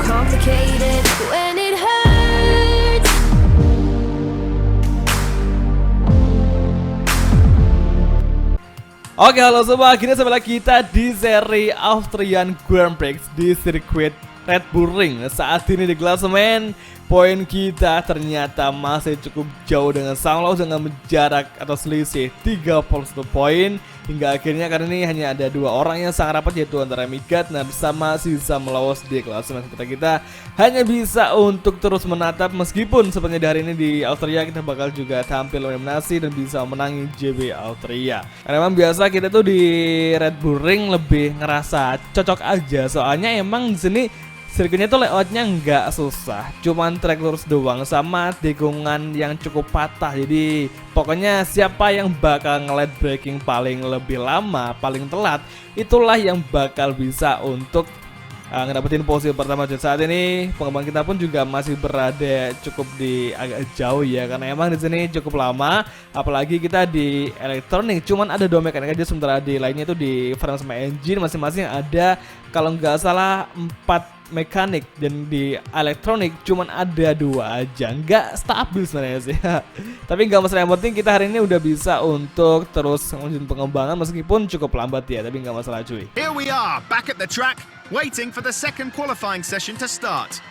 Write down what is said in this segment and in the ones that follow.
complicated when it hurts. Oke, halo semua, akhirnya sampai lagi kita di seri Austrian Grand Prix di sirkuit Red Bull Ring. Saat ini di klasemen, poin kita ternyata masih cukup jauh dengan Sang Laos dengan jarak atau selisih 31 poin. Hingga akhirnya karena ini hanya ada dua orang yang sangat rapat, yaitu antara Mick Gardner sama si Sam Laos di klasemen. Kita hanya bisa untuk terus menatap, meskipun sepertinya di hari ini di Austria kita bakal juga tampil eliminasi dan bisa menangi JB Austria. Karena memang biasa kita tuh di Red Bull Ring lebih ngerasa cocok aja, soalnya emang di sini sirkuitnya tuh layoutnya nggak susah, cuman track lurus doang sama tikungan yang cukup patah. Jadi pokoknya siapa yang bakal nge-late braking paling lebih lama, paling telat, itulah yang bakal bisa untuk ngedapetin posisi pertama. Dan saat ini pengembang kita pun juga masih berada cukup di agak jauh ya, karena emang di sini cukup lama, apalagi kita di elektronik cuman ada 2 mekanik aja, sementara di lainnya itu di frame sama engine masing-masing ada kalau nggak salah 4 mekanik, dan di elektronik cuman ada 2 aja, nggak stabil sebenarnya sih. Tapi nggak masalah, yang penting kita hari ini udah bisa untuk terus lanjut pengembangan meskipun cukup lambat ya, tapi nggak masalah cuy. Here we are, back at the track, waiting for the second qualifying session to start.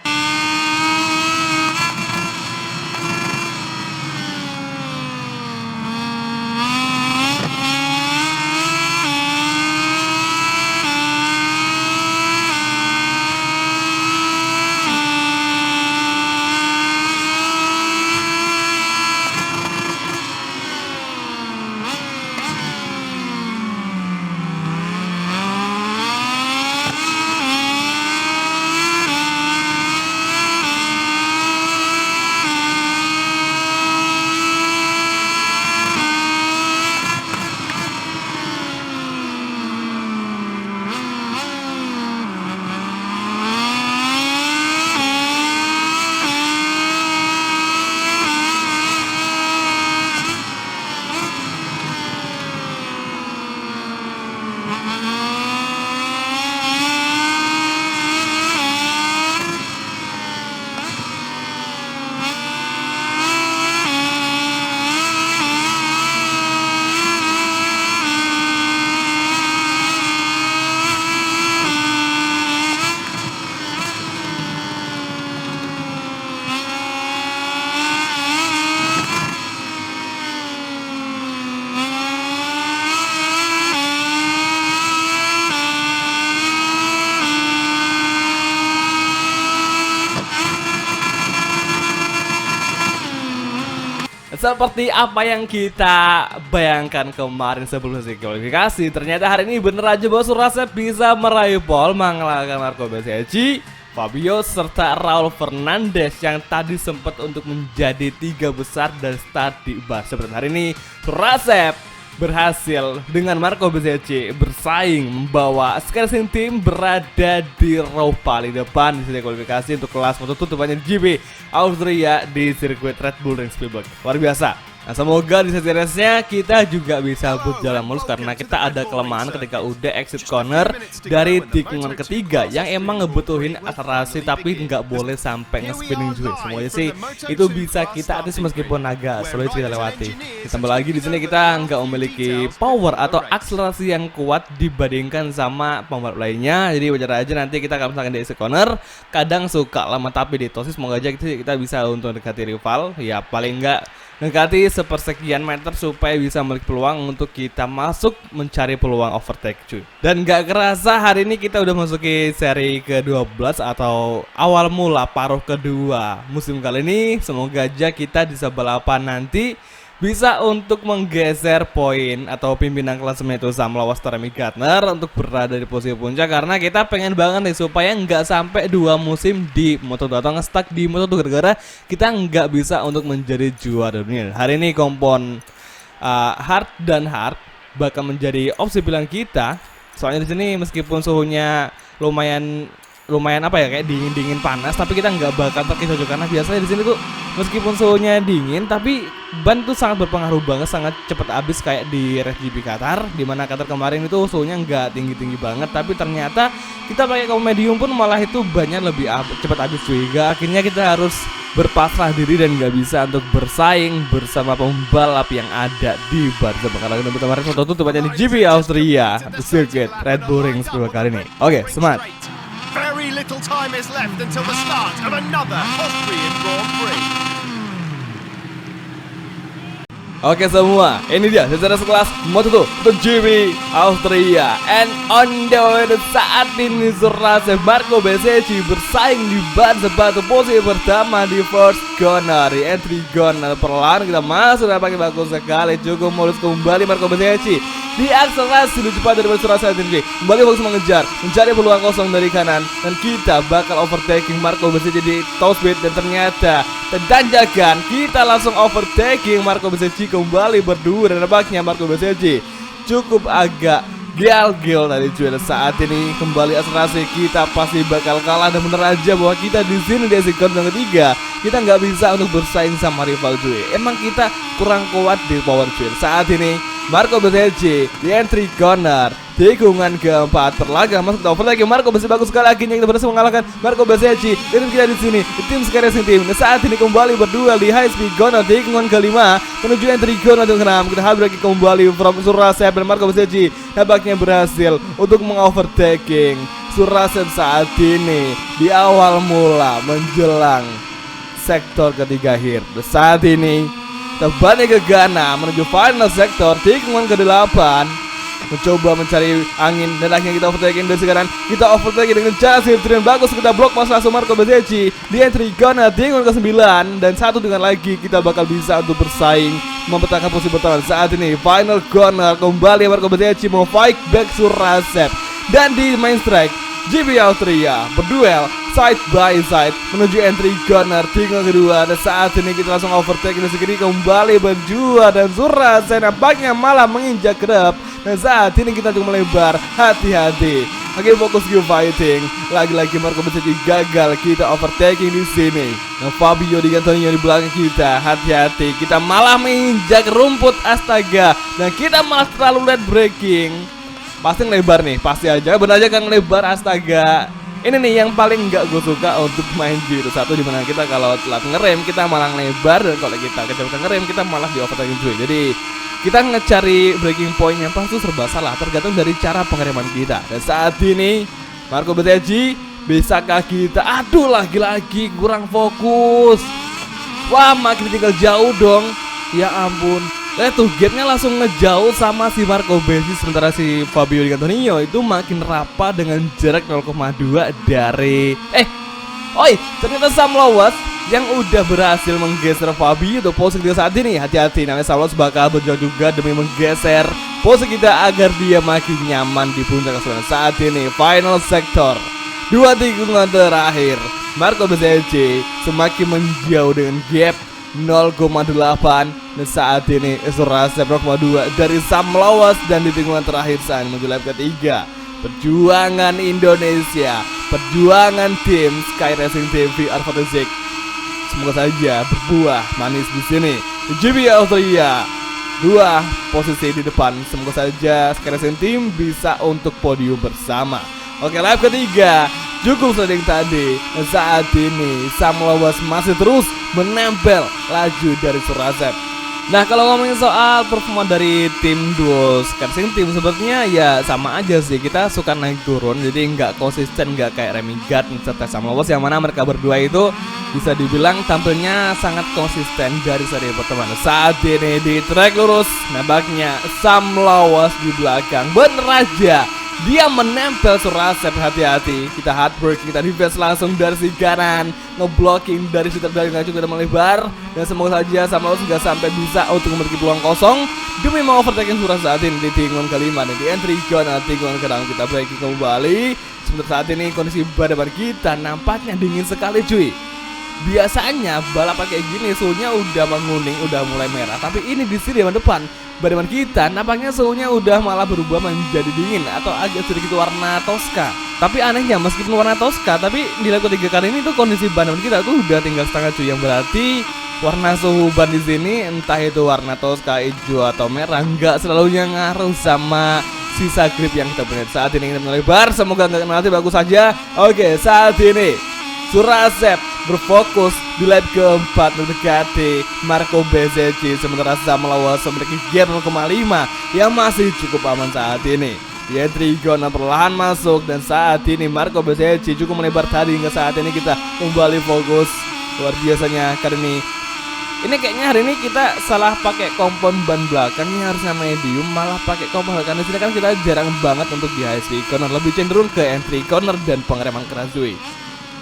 Seperti apa yang kita bayangkan kemarin sebelum sesi kualifikasi, ternyata hari ini bener aja bos, Rasep bisa meraih pole mengalahkan Marco Bezzecchi, Fabio serta Raul Fernandez yang tadi sempat untuk menjadi 3 besar dan start di Barcelona. Hari ini Rasep berhasil dengan Marco Bezzecchi bersaing membawa Sky Racing Team berada di row paling depan di sesi kualifikasi untuk kelas moto tutupannya GB Austria di sirkuit Red Bull Ring Spielberg. Luar biasa. Nah, semoga di sesi race-nya kita juga bisa berjalan mulus, karena kita ada kelemahan ketika udah exit corner dari tikungan ketiga yang emang ngebutuhin akselerasi tapi nggak boleh sampai nge-spinning juga. Semuanya sih itu bisa kita atis meskipun agak sulit kita lewati. Ditambah lagi di sini kita nggak memiliki power atau akselerasi yang kuat dibandingkan sama pembalap lainnya. Jadi wajar aja nanti kita kalau misalkan di exit corner kadang suka lama, tapi di tosis semoga aja kita bisa untuk dekati rival, ya paling nggak dekati sepersekian meter supaya bisa memiliki peluang untuk kita masuk mencari peluang overtake cuy. Dan gak kerasa hari ini kita udah masuki seri ke-12 atau awal mula paruh kedua musim kali ini. Semoga aja kita di balapan nanti bisa untuk menggeser poin atau pimpinan klasemen itu Sam Laos Mick Gardner untuk berada di posisi puncak, karena kita pengen banget nih supaya nggak sampai 2 musim di Moto2 atau nge-stuck di Moto2 gara-gara kita nggak bisa untuk menjadi juara dunia. Hari ini kompon hard dan hard bakal menjadi opsi pilihan kita, soalnya di sini meskipun suhunya lumayan apa ya, kayak dingin panas, tapi kita nggak bakal terkisah juga karena biasanya di sini tuh Meskipun suhunya dingin, tapi ban itu sangat berpengaruh banget, sangat cepat habis kayak di Race GP Qatar, dimana Qatar kemarin itu suhunya nggak tinggi-tinggi banget, tapi ternyata kita pakai kaum medium pun malah itu bannya lebih cepat habis juga. Akhirnya kita harus berpasrah diri dan nggak bisa untuk bersaing bersama pembalap yang ada di ban sebakaran kemarin untuk tutup aja di GP Austria, The Circuit Red Bull Ring 10 kali ini. Oke, semangat. Very little time is left until the start of another Austrian Grand Prix. Oke semua, ini dia secara sekelas Moto2 GP Austria. And on the way saat ini Surase Marco Bezzecchi bersaing di ban sepatu posisi pertama di first corner, di entry corner. Perlahan kita masuk dan pakai bagus sekali, cukup mulus kembali Marco Bezzecchi. Diakselerasi lebih cepat dari Surase sendiri, kembali fokus mengejar, mencari peluang kosong dari kanan, dan kita bakal overtaking Marco Bezzecchi di top speed. Dan ternyata terdanjakan, kita langsung overtaking Marco Bezzecchi kembali berdua, dan nampaknya Marco Bezzecchi cukup agak gel tadi cuy. Saat ini kembali akselerasi, kita pasti bakal kalah, dan bener aja bahwa kita di sini di sektor yang ketiga kita nggak bisa untuk bersaing sama rival cuy. Emang kita kurang kuat di power cuy. Saat ini Marco Bezzecchi di entry corner, tikungan keempat, perlahan masuk ke overtake. Marco Bezzecchi bagus sekali, akhirnya kita berhasil mengalahkan Marco Bezzecchi. Dan kita di sini di tim Sky Racing Team. Saat ini kembali berdua di high speed corner, tikungan kelima menuju entry corner ke-6. Kita hard braking kembali from Surase dan Marco Bezzecchi nampaknya berhasil untuk mengovertaking Surase saat ini di awal mula menjelang sektor ketiga akhir. Saat ini terbalik ke Ghana menuju final sektor, tikungan ke-8, mencoba mencari angin, dan akhirnya kita overtaking dari sekarang. Kita overtaking dengan cara sirkuit bagus, kita blok pas langsung Marco Bezzecchi di entry corner, tikungan ke-9, dan satu dengan lagi kita bakal bisa untuk bersaing mempertahankan posisi pertama. Saat ini final corner, kembali Marco Bezzecchi mau fight back Surase, dan di main strike GP Austria berduel side by side menuju entry corner, tikungan kedua. Dan saat ini kita langsung overtake di segini, kembali berdua, dan Surase nampaknya malah menginjak kerap. Dan saat ini kita cukup melebar, hati-hati. Oke, fokus ke fighting. Lagi-lagi Marco Bezzecchi gagal, kita overtaking di sini. Nah, Fabio Di Antonio di belakang kita, hati-hati. Kita malah menginjak rumput, astaga. Dan kita malah terlalu late braking. Pasti ngelebar nih, pasti aja, benar aja kan ngelebar, astaga. Ini nih yang paling nggak gue suka untuk main G1, dimana kita kalau telat ngerem kita malah ngelebar, dan kalau kita kecepatan ngerem kita malah di overtaking cuy. Jadi kita ngecari breaking point yang pas itu serba salah, tergantung dari cara pengereman kita. Dan saat ini Marco Bezzecchi, bisakah kita? Aduh, lagi-lagi kurang fokus. Wah, makin tinggal jauh dong. Ya ampun. Tuh gapnya langsung ngejauh sama si Marco Bezzecchi, sementara si Fabio Di Antonio itu makin rapat dengan jarak 0,2 dari ternyata Sam Lowes yang udah berhasil menggeser Fabio untuk posisi kita saat ini. Hati-hati, namanya Sam Lowes bakal berjuang juga demi menggeser posisi kita agar dia makin nyaman di puncak keseluruhan. Saat ini final sektor, 2 tikungan terakhir, Marco Bezzecchi semakin menjauh dengan gap 0,8. Dan saat ini Surase 0,2 dari Sam Lowes, dan di tikungan terakhir saat menuju lap ketiga, perjuangan Indonesia, perjuangan tim Sky Racing Team VR Fantasy, semoga saja berbuah manis di sini. Di GP Austria, 2 posisi di depan, semoga saja Sky Racing Team bisa untuk podium bersama. Oke, lap ketiga cukup sering tadi. Dan saat ini Sam Lowes masih terus menempel laju dari Surase. Nah, kalau ngomongin soal performa dari tim duo Sky Racing Team, sebenarnya ya sama aja sih, kita suka naik turun, jadi nggak konsisten, nggak kayak Remy Gard serta Sam Lowes, yang mana mereka berdua itu bisa dibilang tampilnya sangat konsisten dari seri pertama. Saat ini di track lurus, nampaknya Sam Lowes di belakang, bener aja dia menempel Surase. Hati-hati, kita hard work, kita defense langsung dari si kanan, ngeblocking dari si terbalik, kita melebar, dan semoga saja Sam Lowes nggak sampai bisa untuk memiliki peluang kosong demi mau overtaking Surase saat ini di tikungan kelima. Dan di entry corner, tikungan ke-6 kita braking kembali. Sebentar saat ini kondisi ban depan kita nampaknya dingin sekali cuy. Biasanya balap kayak gini suhunya udah menguning, udah mulai merah, tapi ini di sini depan ban kita nampaknya suhunya udah malah berubah menjadi dingin atau agak sedikit warna toska. Tapi anehnya meskipun warna toska, tapi di lap ketiga kali ini tuh kondisi ban kita tuh udah tinggal setengah cuy, yang berarti warna suhu ban di sini, entah itu warna Tosca hijau atau merah, nggak selalunya ngaruh sama sisa grip yang kita punya. Saat ini kita melebar, semoga nggak kena hati, bagus saja. Oke, saat ini Surasep berfokus di lap keempat mendekati Marco Bezzecchi, sementara Samlawas memiliki gap 0,5 yang masih cukup aman saat ini. Trigon perlahan masuk dan saat ini Marco Bezzecchi cukup melebar tadi hingga saat ini kita kembali fokus. Luar biasanya kali ini kayaknya hari ini kita salah pakai kompon ban belakang, ini harusnya medium malah pakai kompon belakang. Di sini kan kita jarang banget untuk di high speed corner, lebih cenderung ke entry corner dan pengereman keras cuy.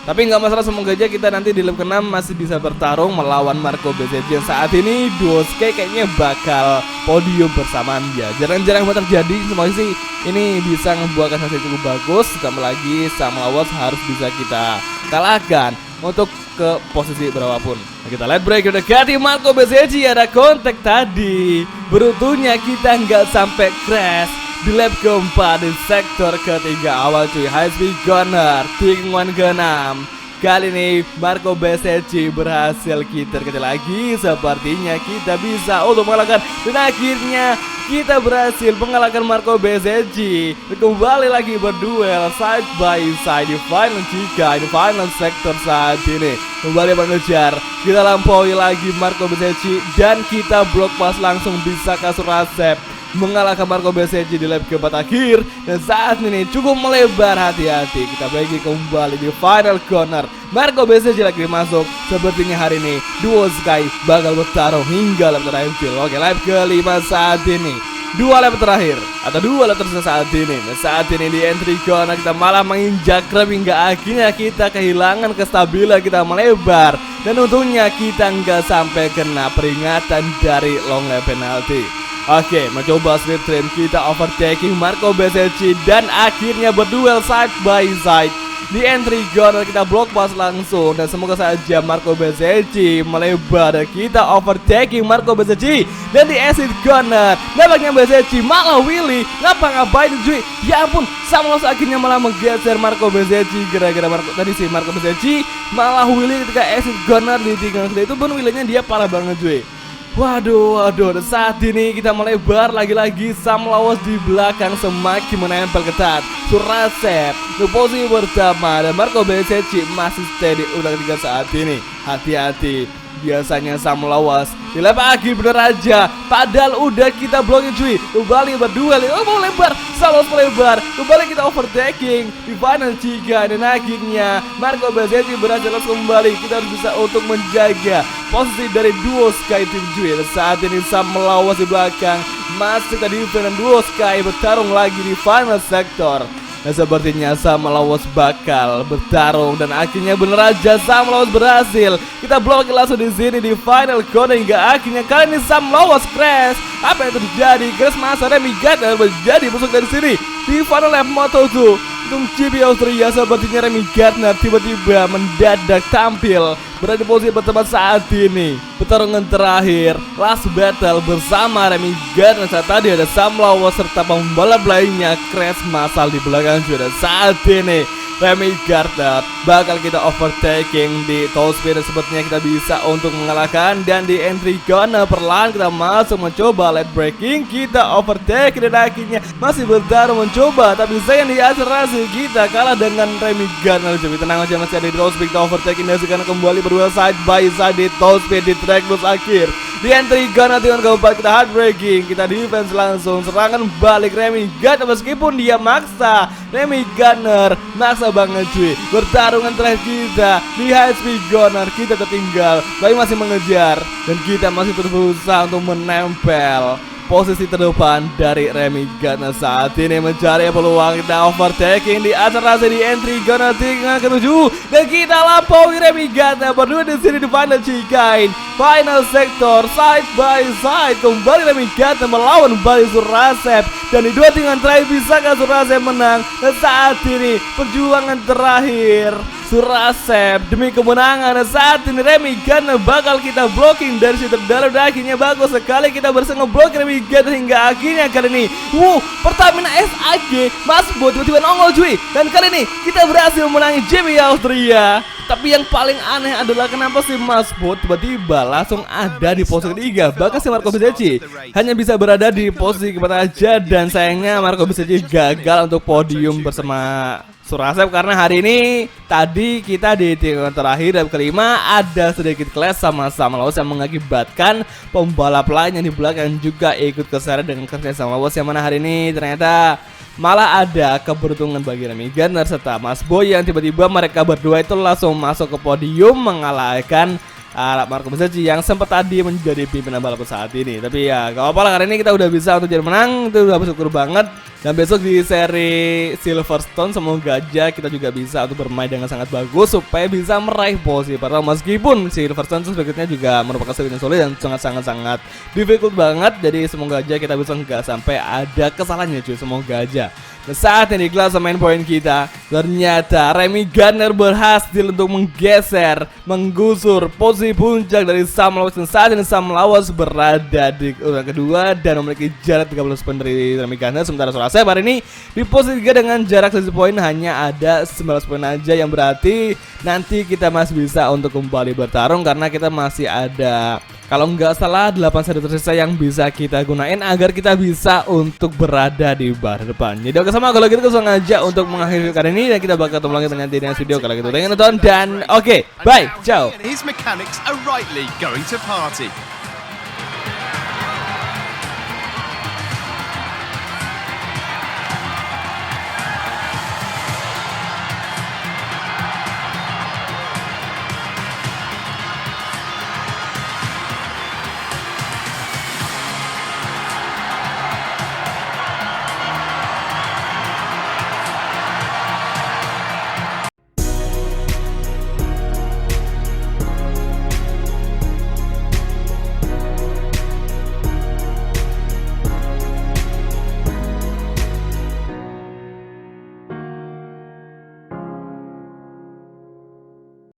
Tapi nggak masalah, semoga aja kita nanti di lap ke-6 masih bisa bertarung melawan Marco Bezzecchi. Saat ini duo Sky kayaknya bakal podium bersamaan dia. Jarang-jarang banget terjadi, semoga sih ini bisa membuahkan hasil cukup bagus. Ditambah lagi Samlawas harus bisa kita kalahkan untuk ke posisi berapapun. Nah, kita lihat break mendekati Marco Bezzecchi, ada kontak tadi. Beruntungnya kita nggak sampai crash di lap keempat di sektor ketiga awal cuy. High speed corner tikungan ke-6. Kali ini Marco Bezzecchi berhasil kita kecil lagi. Sepertinya kita bisa untuk mengalahkan, dan akhirnya kita berhasil mengalahkan Marco Bezzecchi. Kembali lagi berduel side by side di final 3, di final sektor saat ini. Kembali mengejar, kita lampaui lagi Marco Bezzecchi dan kita blok pas langsung bisa ke Surasep mengalahkan Marco Bezzecchi di lap keempat akhir. Dan saat ini cukup melebar, hati-hati, kita bagi kembali di final corner. Marco Bezzecchi lagi masuk. Sepertinya hari ini duo Sky bakal bertarung hingga lap terakhir. Oke, lap kelima saat ini, dua lap terakhir atau dua lap tersisa saat ini. Nah, saat ini di entry corner kita malah menginjak rem hingga akhirnya kita kehilangan kestabilan, kita melebar. Dan untungnya kita nggak sampai kena peringatan dari long lap penalty. Oke, mencoba slip trim, kita overtaking Marco Bezzecchi dan akhirnya berduel side by side di entry corner. Kita blok pas langsung dan semoga saja Marco Bezzecchi melebar dan kita overtaking Marco Bezzecchi. Dan di exit corner nampaknya Bezzecchi malah Willy, ngapain cuy, ya ampun. Samlawas akhirnya malah menggeser Marco Bezzecchi gara-gara Marco Bezzecchi malah Willy ketika exit corner di tikungan itu pun Willy-nya dia parah banget cuy. Waduh, dan saat ini kita melebar lagi-lagi. Samlawas di belakang semakin menempel ketat. Surasep di posisi pertama dan Marco Bezzecchi masih steady ulang 3 saat ini. Hati-hati, biasanya Samlawas di lap akhir bener aja, padahal udah kita blocking cuy. Kembali berduel, mau lebar, Samlawas melebar, kembali kita overtaking di final 3 dan akhirnya Marco Bezzecchi berhasil kembali. Kita harus bisa untuk menjaga posisi dari duo Sky Team cuy. Saat ini Samlawas di belakang masih tadi dan duo Sky bertarung lagi di final sektor. Nah, sepertinya Samlawas bakal bertarung dan akhirnya bener aja Samlawas berhasil. Kita blok langsung di sini di final corner hingga akhirnya kali ini Samlawas crash. Apa yang terjadi? Crash masa Remy Gardner menjadi musuh dari sini di final lap Moto2 untuk GP Austria. Sepertinya Remy Gardner tiba-tiba mendadak tampil berada di posisi pertama saat ini. Pertarungan terakhir last battle bersama Remy Gardner. Saat tadi ada Samlawas serta pembalap lainnya crash massal di belakang juga. Saat ini Remy Gardner bakal kita overtaking di top speed dan sepertinya kita bisa untuk mengalahkan. Dan di entry corner perlahan kita masuk mencoba late braking, kita overtaking dan akhirnya masih bertarung mencoba, tapi sayang di akselerasi kita kalah dengan Remy Gardner. Jadi tenang aja, masih ada di top speed, kita overtaking dan sekarang kembali berduel side by side di top speed di track bus akhir. Di entry corner dengan keempat kita hard braking, kita defense langsung, serangan balik Remy Gardner meskipun dia maksa. Remy Gardner maksa banget cuy. Pertarungan terakhir kita di high speed corner kita tertinggal, tapi masih mengejar dan kita masih terus berusaha untuk menempel posisi terdepan dari Remy Gardner. Saat ini mencari peluang, kita overtaking di akselerasi di entry corner tikungan ke-7 dan kita lampaui Remy Gardner berdua di sini di final chicane, final sektor side by side. Kembali Remy Gardner melawan Bali Surasep dan di dua tikungan terakhir bisakah Surasep menang? Dan saat ini perjuangan terakhir Surasep demi kemenangan. Dan saat ini Remy Gardner bakal kita blocking dari situ dalam dan akhirnya bagus sekali kita berhasil ngeblok Remy Gardner hingga akhirnya kali ini Pertamina SAG Mas Bo tiba-tiba nongol cuy. Dan kali ini kita berhasil menangi GP Austria. Tapi yang paling aneh adalah kenapa si Masbo tiba-tiba langsung ada di posisi ketiga. Bahkan si Marco Bezzecchi hanya bisa berada di posisi keempat aja. Dan sayangnya Marco Bezzecchi gagal untuk podium bersama Surasep karena hari ini tadi kita di tikungan terakhir dan kelima ada sedikit clash sama-sama Laos yang mengakibatkan pembalap lain yang di belakang juga ikut keseret dengan kerja sama Laos, yang mana hari ini ternyata malah ada keberuntungan bagi Remy Gardner serta Mas Boy yang tiba-tiba mereka berdua itu langsung masuk ke podium mengalahkan Marco Bezzecchi yang sempat tadi menjadi pimpinan balap saat ini. Tapi ya gak apa-apa lah, hari ini kita udah bisa untuk jadi menang, itu udah bersyukur banget. Dan besok di seri Silverstone semoga aja kita juga bisa untuk bermain dengan sangat bagus supaya bisa meraih posisi pertama. Meskipun Silverstone sebenarnya juga merupakan seri yang sulit dan sangat difficult banget. Jadi semoga aja kita bisa nggak sampai ada kesalahannya cuy, semoga aja. Nah, saat ini klasemen poin kita ternyata Remy Gardner berhasil untuk menggusur posisi puncak dari Sam Lawas, dan saat ini Sam Lawas berada di urutan kedua dan memiliki jarak 13 poin dari Remy Gardner, sementara Surasep hari ini di posisi 3 dengan jarak selisih poin hanya ada 19 poin aja, yang berarti nanti kita masih bisa untuk kembali bertarung karena kita masih ada, kalau nggak salah, 8 seri tersisa yang bisa kita gunain agar kita bisa untuk berada di bar depan. Jadi oke, sama kalau gitu langsung aja untuk mengakhiri kali ini dan kita bakal ketemu lagi dengan di next video. Kalau gitu, thank you nonton dan oke, bye, ciao. His mechanics are rightly going to party.